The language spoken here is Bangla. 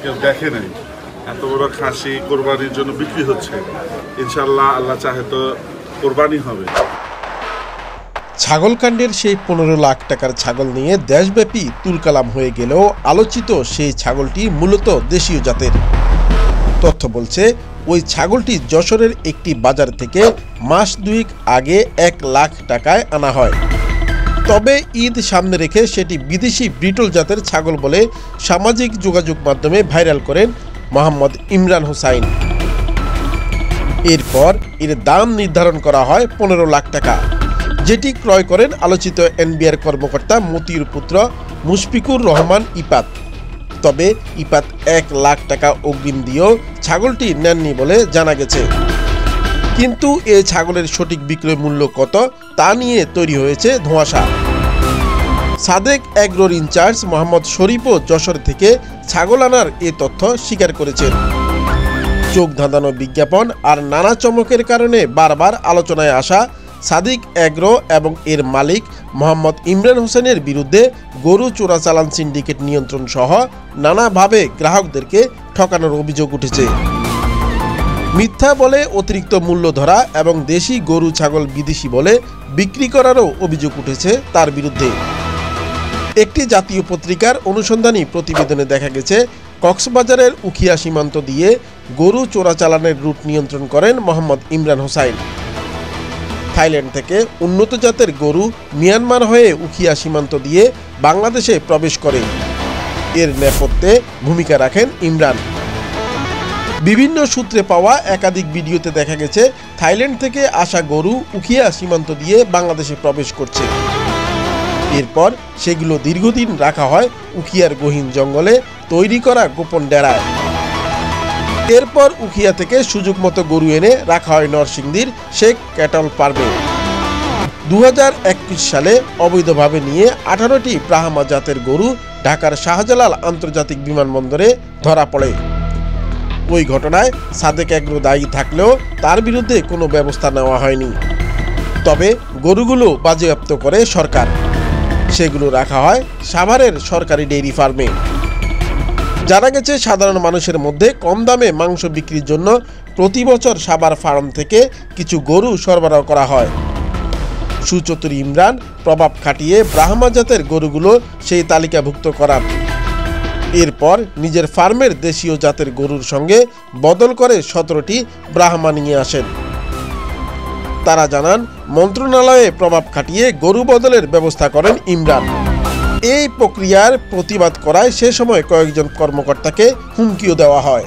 কেউ দেখে নাই এত বড় খাসি কোরবানির জন্য বিক্রি হচ্ছে। ইনশাল্লাহ আল্লাহ চাহে তো কোরবানি হবে। ছাগলকাণ্ডের সেই 15 লাখ টাকার ছাগল নিয়ে দেশব্যাপী তুলকালাম হয়ে গেলেও আলোচিত সেই ছাগলটি মূলত দেশীয় জাতের। তথ্য বলছে ওই ছাগলটি যশোরের একটি বাজার থেকে মাস দুয়েক আগে 1 লাখ টাকায় আনা হয়। তবে ঈদ সামনে রেখে সেটি বিদেশি ব্রিটল জাতের ছাগল বলে সামাজিক যোগাযোগ মাধ্যমে ভাইরাল করেন মোহাম্মদ ইমরান হোসাইন। এরপর এর দাম নির্ধারণ করা হয় 15 লাখ টাকা, যেটি ক্রয় করেন আলোচিত এনবিআর কর্মকর্তা মতিউর পুত্র মুশফিকুর রহমান ইপাত। তবে ইপাত 1 লাখ টাকা অগ্রিম দিয়েও ছাগলটি নেননি বলে জানা গেছে। কিন্তু এই ছাগলের সঠিক বিক্রয় মূল্য কত তা নিয়ে তৈরি হয়েছে ধোঁয়াশা। সাদেক এগ্রোর ইনচার্জ মোহাম্মদ শরীফও যশোর থেকে ছাগল আনার এ তথ্য স্বীকার করেছেন। চোখ ধাঁধানো বিজ্ঞাপন আর নানা চমকের কারণে বারবার আলোচনায় আসা সাদিক এগ্রো এবং এর মালিক মোহাম্মদ ইমরান হোসেনের বিরুদ্ধে গরু চোরাচালান সিন্ডিকেট নিয়ন্ত্রণ সহ নানাভাবে গ্রাহকদেরকে ঠকানোর অভিযোগ উঠেছে। মিথ্যা বলে অতিরিক্ত মূল্য ধরা এবং দেশি গরু ছাগল বিদেশি বলে বিক্রি করারও অভিযোগ উঠেছে তার বিরুদ্ধে। একটি জাতীয় পত্রিকার অনুসন্ধানী প্রতিবেদনে দেখা গেছে কক্সবাজারের উখিয়া সীমান্ত দিয়ে গরু চোরাচালানের রুট নিয়ন্ত্রণ করেন মোহাম্মদ ইমরান হোসাইন। থাইল্যান্ড থেকে উন্নত জাতের গরু মিয়ানমার হয়ে উখিয়া সীমান্ত দিয়ে বাংলাদেশে প্রবেশ করে। এর নেপথ্যে ভূমিকা রাখেন ইমরান। বিভিন্ন সূত্রে পাওয়া একাধিক ভিডিওতে দেখা গেছে থাইল্যান্ড থেকে আসা গরু উখিয়া সীমান্ত দিয়ে বাংলাদেশে প্রবেশ করছে। এরপর সেগুলো দীর্ঘদিন রাখা হয় উখিয়ার গহীন জঙ্গলে তৈরি করা গোপন ডেরায়। এরপর উখিয়া থেকে সুযোগ মতো গরু এনে রাখা হয় নরসিংদীর শেখ ক্যাটল ফার্মে। 2021 সালে অবৈধভাবে নিয়ে 18টি ব্রাহ্মা জাতের গরু ঢাকার শাহজালাল আন্তর্জাতিক বিমানবন্দরে ধরা পড়ে। ওই ঘটনায় সাদেক এগ্রো দায়ী থাকলেও তার বিরুদ্ধে কোনো ব্যবস্থা নেওয়া হয়নি। তবে গরুগুলো বাজেয়াপ্ত করে সরকার। সেগুলো রাখা হয় সাভারের সরকারি ডেইরি ফার্মে। জানা গেছে সাধারণ মানুষের মধ্যে কম দামে মাংস বিক্রির জন্য প্রতি বছর সাভার ফার্ম থেকে কিছু গরু সরবরাহ করা হয়। সুচতুর ইমরান প্রভাব খাটিয়ে ব্রাহ্মা জাতের গরুগুলো সেই তালিকাভুক্ত করান। এরপর নিজের ফার্মের দেশীয় জাতের গরুর সঙ্গে বদল করে 17টি ব্রাহ্মা নিয়ে আসেন। তারা জানান মন্ত্রণালয়ে প্রভাব খাটিয়ে গরু বদলের ব্যবস্থা করেন ইমরান। এই প্রক্রিয়ার প্রতিবাদ করায় সে সময় কয়েকজন কর্মকর্তাকে হুমকিও দেওয়া হয়।